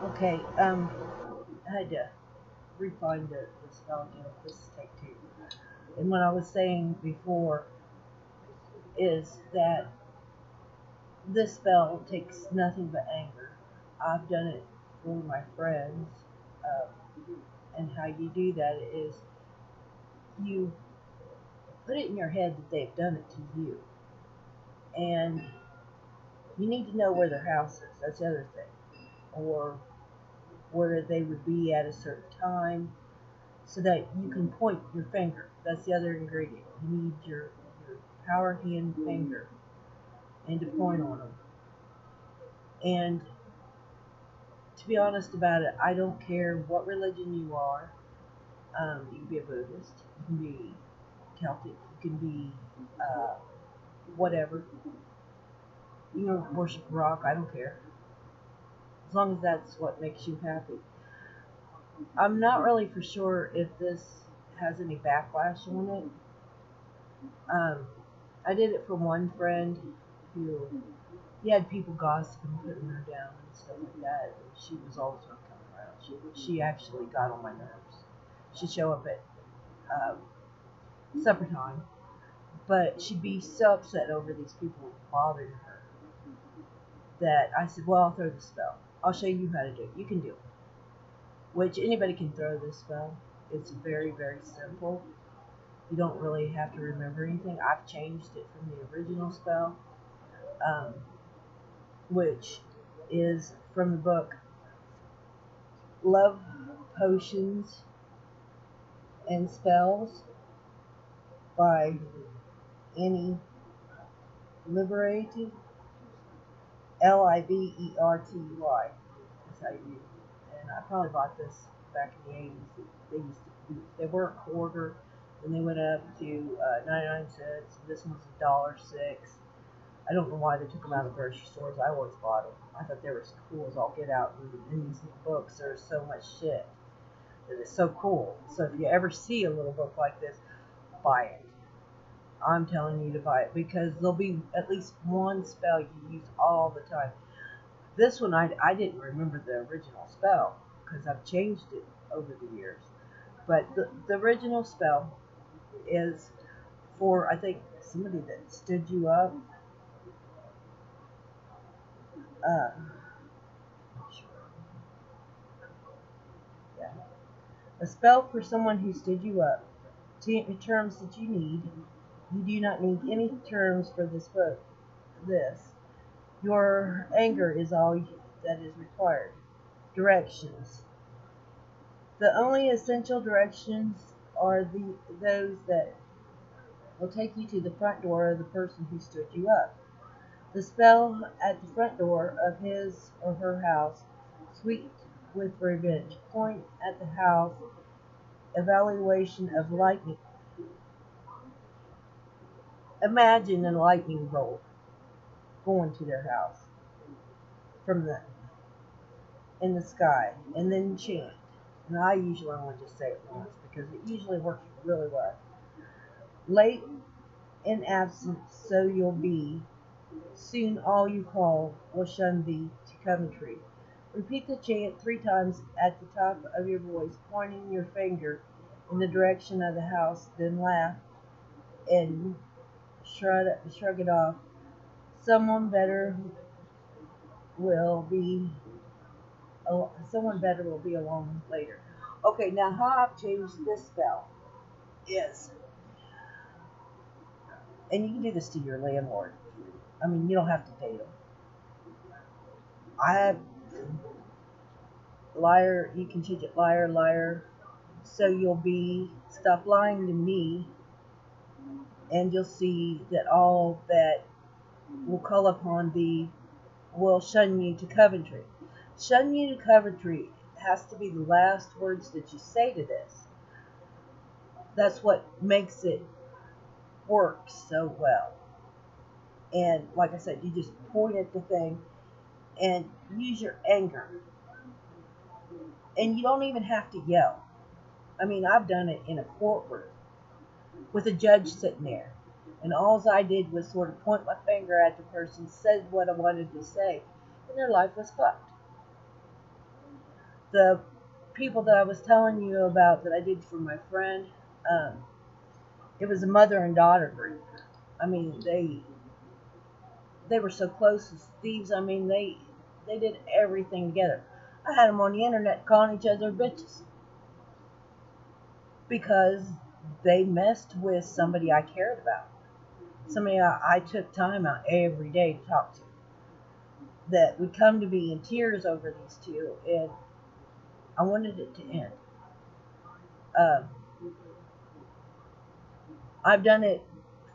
Okay, I had to refine the spell again. This is take two. And what I was saying before is that this spell takes nothing but anger. I've done it for my friends, um, and how you do that is you put it in your head that they've done it to you, and you need to know where their house is. That's the other thing, or where they would be at a certain time, so that you can point your finger. That's the other ingredient. You need your power hand finger and to point on them. And to be honest about it, I don't care what religion you are. You can be a Buddhist, you can be Celtic, you can be whatever. You can worship rock, I don't care. As long as that's what makes you happy. I'm not really for sure if this has any backlash on it. I did it for one friend who he had people gossiping, putting her down and stuff like that. And she was always not coming around. She actually got on my nerves. She'd show up at um, supper time, but she'd be so upset over these people bothering her that I said, "Well, I'll throw the spell. I'll show you how to do it. You can do it." Which anybody can throw this spell. It's very, very simple. You don't really have to remember anything. I've changed it from the original spell, um, which is from the book Love Potions and Spells by Annie Liberated, Liberty. That's how you do it. And I probably bought this back in the 80s. They were a quarter, then they went up to 99 cents. This one's $1.06. I don't know why they took them out of grocery stores. I always bought them. I thought they were as cool as all get out. In these books, there's so much shit that is so cool. So if you ever see a little book like this, buy it. I'm telling you to buy it because there'll be at least one spell you use all the time. This one, I didn't remember the original spell because I've changed it over the years. But the original spell is for, I think, somebody that stood you up. Uh, yeah. A spell for someone who stood you up. Terms that you need. You do not need any terms for this book. This. Your anger is all that is required. Directions. The only essential directions are those that will take you to the front door of the person who stood you up. The spell at the front door of his or her house, sweet with revenge. Point at the house, evaluation of lightning. Imagine a lightning bolt going to their house from the in the sky, and then chant. And I usually only just say it once because it usually works really well. Late in absence, so you'll be. Soon all you call will shun thee to Coventry. Repeat the chant 3 times at the top of your voice, pointing your finger in the direction of the house, then laugh and shrug it off. Someone better will be someone better will be along later. Okay, now how I've changed this spell is, and you can do this to your landlord. I mean, you don't have to date them. I have liar, you can change it liar, liar. So you'll be, stop lying to me, and you'll see that all that will call upon thee will shun you to Coventry. Shun you to Coventry has to be the last words that you say to this. That's what makes it work so well. And like I said, you just point at the thing and use your anger. And you don't even have to yell. I mean, I've done it in a courtroom with a judge sitting there. And all I did was sort of point my finger at the person, said what I wanted to say, and their life was fucked. The people that I was telling you about that I did for my friend, um, it was a mother and daughter group. I mean, they were so close as thieves. I mean, they did everything together. I had them on the internet calling each other bitches because they messed with somebody I cared about, somebody I took time out every day to talk to. That would come to be in tears over these two, and I wanted it to end. Um, I've done it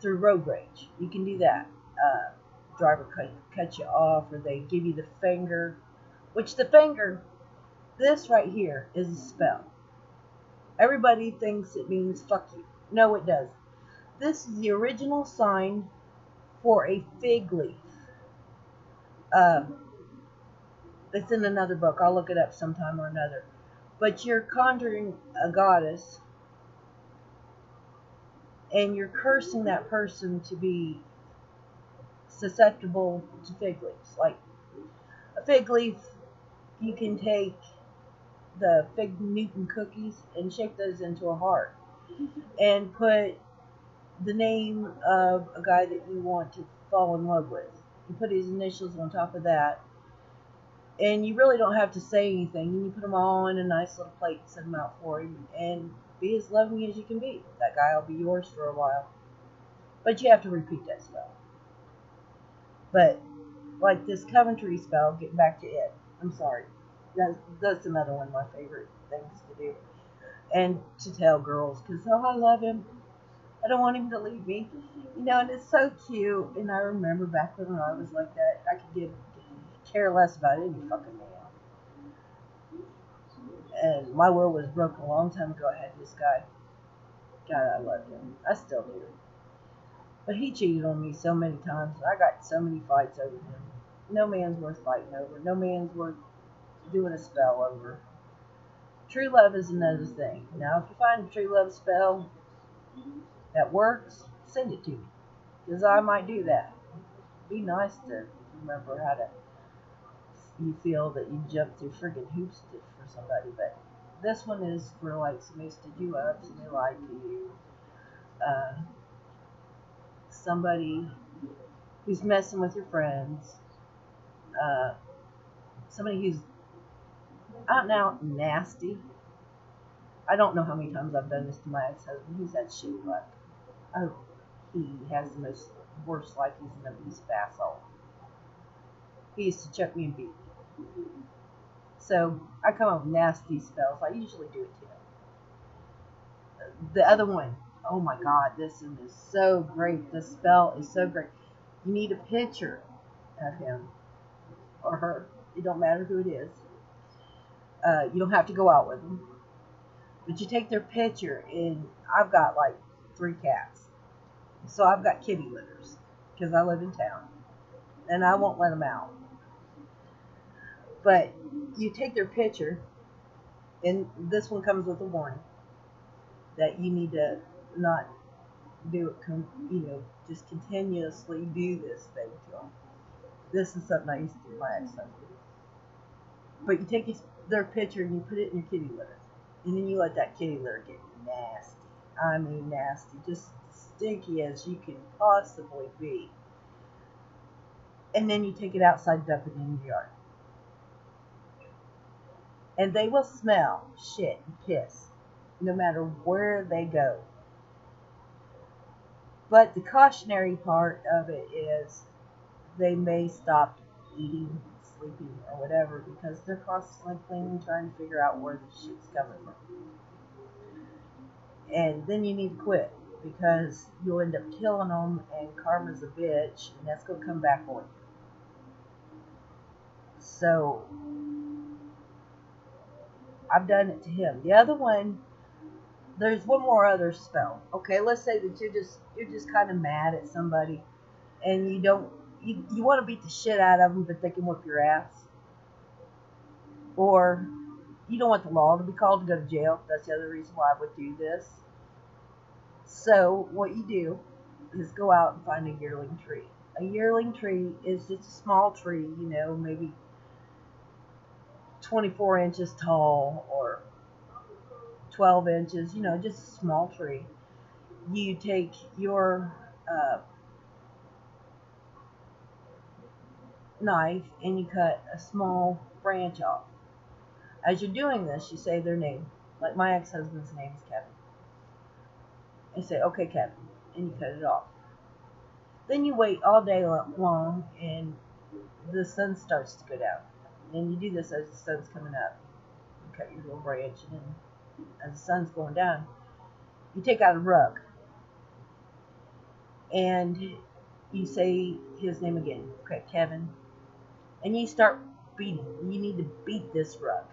through road rage. You can do that. Driver cut you off, or they give you the finger, which the finger, this right here, is a spell. Everybody thinks it means fuck you. No, it doesn't. This is the original sign for a fig leaf. Um, it's in another book. I'll look it up sometime or another. But you're conjuring a goddess, and you're cursing that person to be susceptible to fig leaves. Like a fig leaf, you can take the fig Newton cookies and shape those into a heart and put the name of a guy that you want to fall in love with. You put his initials on top of that, and you really don't have to say anything. And you put them all in a nice little plate and set them out for him, and be as loving as you can be. That guy will be yours for a while, but you have to repeat that spell. But like this Coventry spell, getting back to it. I'm sorry. That's another one of my favorite things to do. And to tell girls, because oh, I love him. I don't want him to leave me. You know, and it's so cute. And I remember back when I was like that, I could care less about any fucking man. And my will was broken a long time ago. I had this guy. God, I loved him. I still do. But he cheated on me so many times. I got so many fights over him. No man's worth fighting over. No man's worth doing a spell over. True love is another thing. Now, if you find a true love spell that works, send it to me. Because I might do that. Be nice to remember how to you feel that you jump through friggin' hoops for somebody. But this one is for like somebody stood you up, somebody lied to you. Somebody who's messing with your friends. Somebody who's out and out nasty. I don't know how many times I've done this to my ex-husband. He's had shitty luck. Oh, he has the most worst life. He's an abusive asshole. He used to chuck me and beat me. So I come up with nasty spells. I usually do it to him. The other one, oh my God, this one is so great. The spell is so great. You need a picture of him or her. It don't matter who it is. You don't have to go out with them. But you take their picture, and I've got like 3 cats. So I've got kitty litters because I live in town. And I won't let them out. But you take their picture, and this one comes with a warning that you need to not do it, just continuously do this thing to them. This is something I used to do with my ex-husband. But you take their picture and you put it in your kitty litter. And then you let that kitty litter get nasty. I mean nasty. Just stinky as you can possibly be. And then you take it outside, dump it in your yard. And they will smell shit and piss no matter where they go. But the cautionary part of it is they may stop eating, sleeping, or whatever because they're constantly cleaning, trying to figure out where the shit's coming from. And then you need to quit because you'll end up killing them, and karma's a bitch, and that's going to come back on you. So I've done it to him. The other one, there's one more other spell. Okay, let's say that you're just kind of mad at somebody, and you want to beat the shit out of them, but they can whip your ass. Or you don't want the law to be called to go to jail. That's the other reason why I would do this. So what you do is go out and find a yearling tree. A yearling tree is just a small tree, maybe 24 inches tall or 12 inches, you know, just a small tree. You take your knife and you cut a small branch off. As you're doing this, you say their name. Like my ex-husband's name is Kevin. And you say, okay, Kevin, and you cut it off. Then you wait all day long, and the sun starts to go down. And you do this as the sun's coming up. You cut your little branch, and then as the sun's going down, you take out a rug. And you say his name again. Okay, Kevin. And you start beating. You need to beat this rug.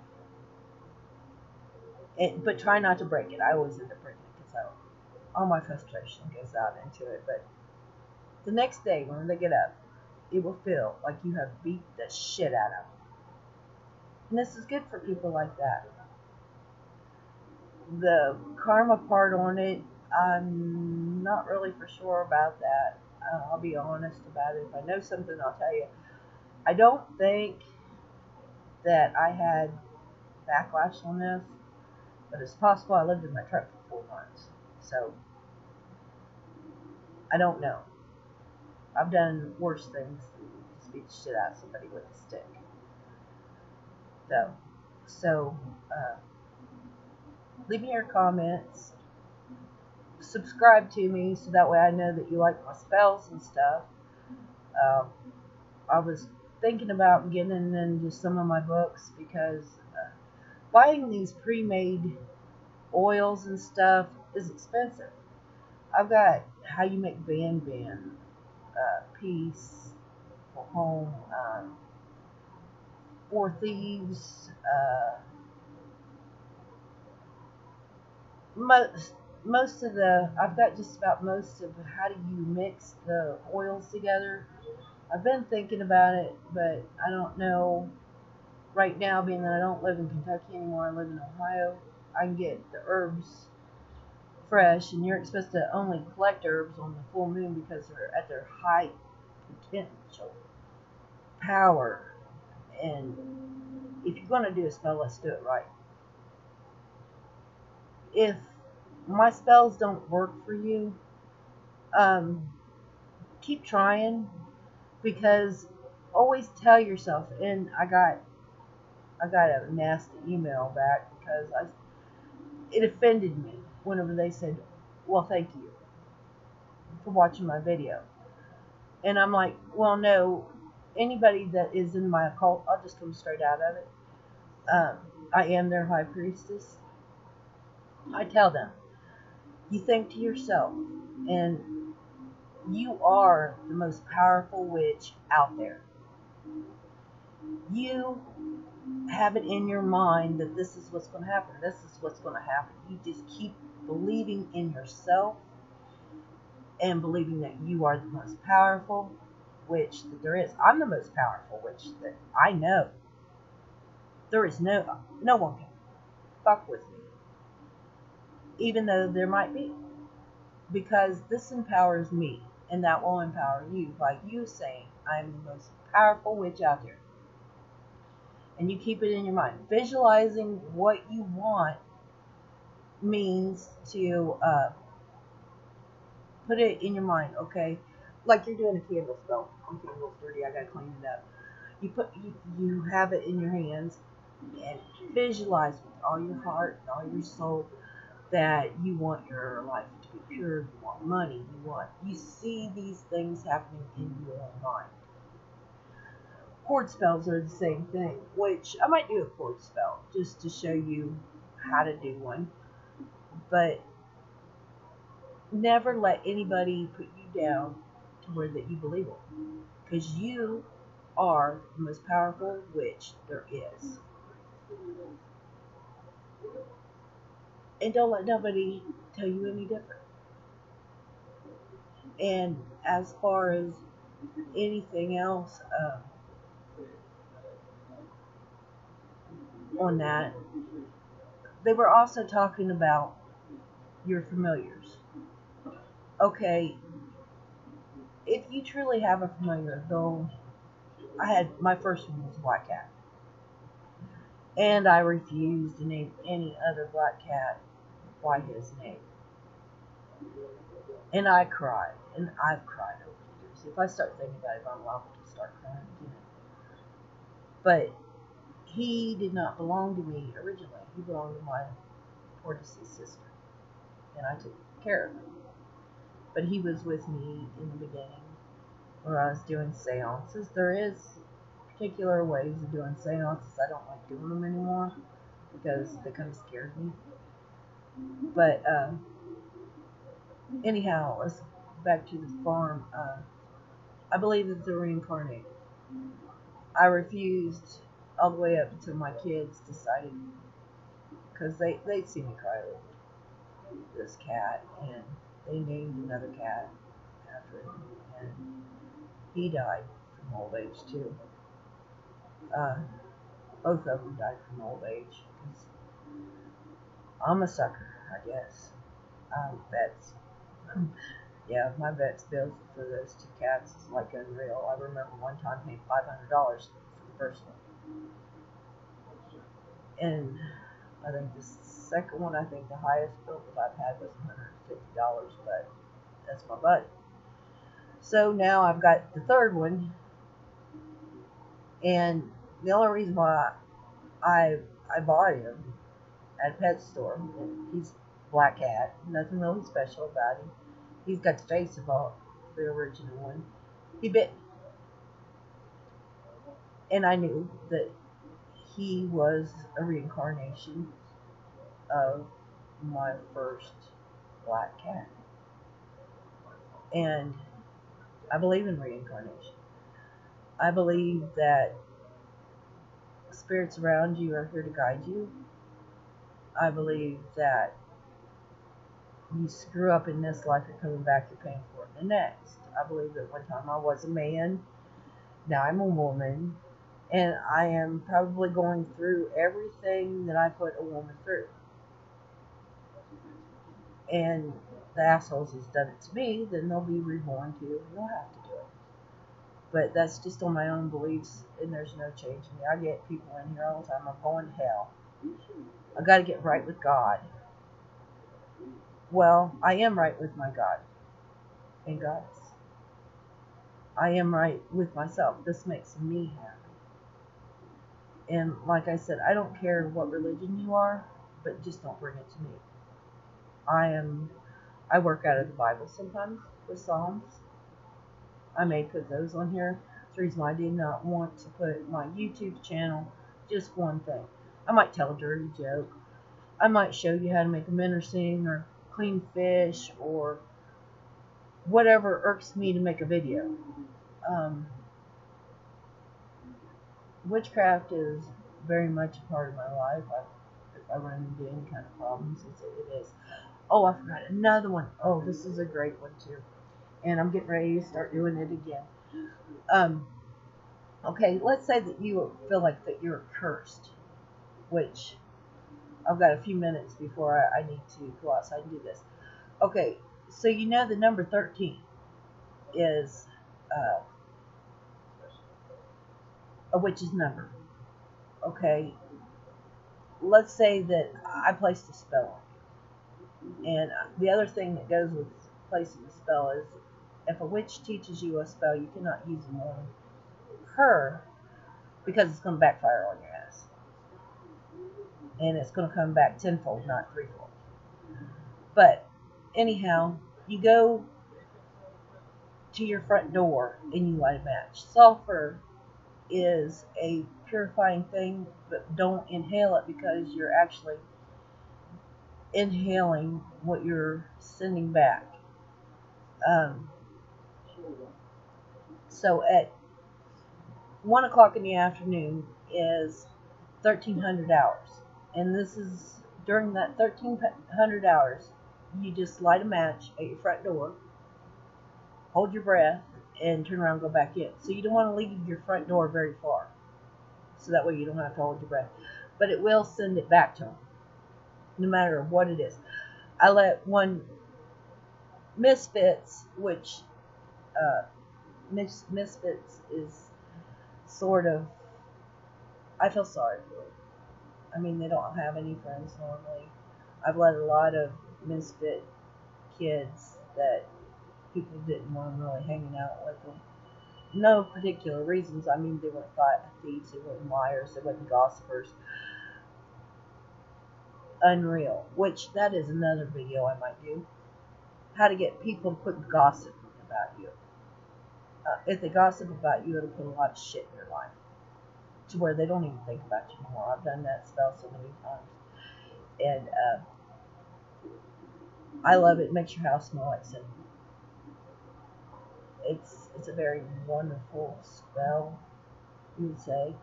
But try not to break it. I always end up breaking it because all my frustration goes out into it. But the next day when they get up, it will feel like you have beat the shit out of them. And this is good for people like that. The karma part on it, I'm not really for sure about that. I'll be honest about it. If I know something, I'll tell you. I don't think that I had backlash on this, but it's possible I lived in my truck for 4 months. So, I don't know. I've done worse things than just beat the shit out of somebody with a stick. So, leave me your comments. Subscribe to me so that way I know that you like my spells and stuff. I was thinking about getting into some of my books because buying these pre-made oils and stuff is expensive. I've got How You Make Ban, Peace, For Home, For Thieves, most of the, I've got just about most of how do you mix the oils together. I've been thinking about it, but I don't know right now, being that I don't live in Kentucky anymore, I live in Ohio. I can get the herbs fresh, and you're supposed to only collect herbs on the full moon because they're at their high potential power. And if you're going to do a spell, let's do it right. If my spells don't work for you, keep trying, because always tell yourself. And I got a nasty email back because it offended me whenever they said, well, thank you for watching my video. And I'm like, well, no, anybody that is in my occult, I'll just come straight out of it. I am their high priestess. I tell them, you think to yourself, and you are the most powerful witch out there. You have it in your mind that this is what's going to happen. This is what's going to happen. You just keep believing in yourself and believing that you are the most powerful witch that there is. I'm the most powerful witch that I know. There is no one can fuck with me, even though there might be, because this empowers me, and that will empower you by you saying, I'm the most powerful witch out there. And you keep it in your mind. Visualizing what you want means to put it in your mind, okay? Like you're doing a candle spell. My candle's dirty, I gotta clean it up. You have it in your hands and visualize with all your heart and all your soul that you want your life to be pure, you want money, you see these things happening in your mind. Cord spells are the same thing, which I might do a cord spell just to show you how to do one. But never let anybody put you down to where that you believe it, because you are the most powerful witch there is. And don't let nobody tell you any different. And as far as anything else on that, they were also talking about your familiars. Okay, if you truly have a familiar, though, my first one was a black cat. And I refuse to name any other black cat by his name. And I cried, and I've cried over the years. If I start thinking about it, I'm liable to start crying again. But he did not belong to me originally. He belonged to my poor deceased sister, and I took care of him. But he was with me in the beginning where I was doing seances. There is particular ways of doing seances. I don't like doing them anymore because they kind of scared me. But anyhow, let's back to the farm. I believe that they're reincarnated. I refused all the way up until my kids decided, because they'd see me cry over this cat, and they named another cat after him, and he died from old age too. Both of them died from old age. I'm a sucker, I guess. Vets. Yeah, my vet's bill for those two cats is like unreal. I remember one time paying $500 for the first one. And I think the second one, I think the highest bill that I've had was $150, but that's my buddy. So now I've got the third one, and the only reason why I bought him at a pet store, he's a black cat, nothing really special about him. He's got the face of the original one. He bit me. And I knew that he was a reincarnation of my first black cat. And I believe in reincarnation. I believe that spirits around you are here to guide you. I believe that you screw up in this life, you're coming back, you're paying for it in the next. I believe that one time I was a man, now I'm a woman, and I am probably going through everything that I put a woman through. And the assholes has done it to me, then they'll be reborn too, and they'll have to do it. But that's just on my own beliefs, and there's no changing me. I get people in here all the time, I'm going to hell. I got to get right with God. Well, I am right with my God and Goddess. I am right with myself. This makes me happy. And like I said, I don't care what religion you are, but just don't bring it to me. I work out of the Bible sometimes with Psalms. I may put those on here. That's the reason why I did not want to put my YouTube channel just one thing. I might tell a dirty joke. I might show you how to make a minnow sing or clean fish or whatever irks me to make a video. Witchcraft is very much a part of my life. If I run into any kind of problems, it is. Oh, I forgot another one. Oh, this is a great one too. And I'm getting ready to start doing it again. Okay, let's say that you feel like that you're cursed, which I've got a few minutes before I need to go outside and do this. Okay, so you know the number 13 is a witch's number. Okay, let's say that I placed a spell on you. And the other thing that goes with placing a spell is if a witch teaches you a spell, you cannot use them on her because it's going to backfire on your ass. And it's going to come back tenfold, not threefold. But anyhow, you go to your front door and you light a match. Sulfur is a purifying thing, but don't inhale it because you're actually inhaling what you're sending back. So at 1 o'clock in the afternoon is 1300 hours. And this is during that 1300 hours, you just light a match at your front door, hold your breath, and turn around and go back in. So you don't want to leave your front door very far. So that way you don't have to hold your breath. But it will send it back to them, no matter what it is. I let one Misfits, which Misfits is sort of, I feel sorry for it. I mean, they don't have any friends normally. I've let a lot of misfit kids that people didn't want them really hanging out with them. No particular reasons. I mean, they weren't thieves, they weren't liars, they weren't gossipers. Unreal. Which, that is another video I might do. How to get people to quit gossiping about you. If they gossip about you, it'll put a lot of shit in your life. To where they don't even think about you anymore. I've done that spell so many times. And I love it. It makes your house smell like cinnamon. It's a very wonderful spell, you would say.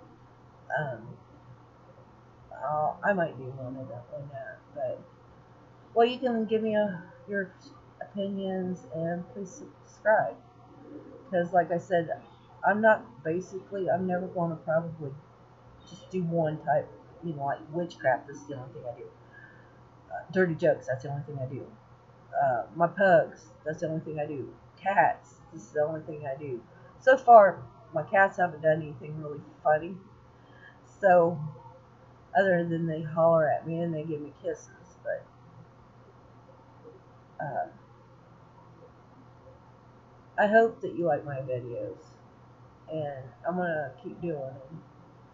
I might do one of that, but well, you can give me your opinions and please subscribe, because like I said, I'm never going to probably just do one type, like witchcraft. This is the only thing I do. Dirty jokes, that's the only thing I do. My pugs, that's the only thing I do. Cats, this is the only thing I do. So far, my cats haven't done anything really funny. So, other than they holler at me and they give me kisses. But, I hope that you like my videos. And I'm going to keep doing them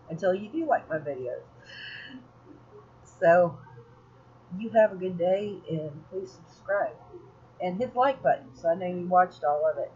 until you do like my videos. So, you have a good day and please subscribe. And hit the like button so I know you watched all of it.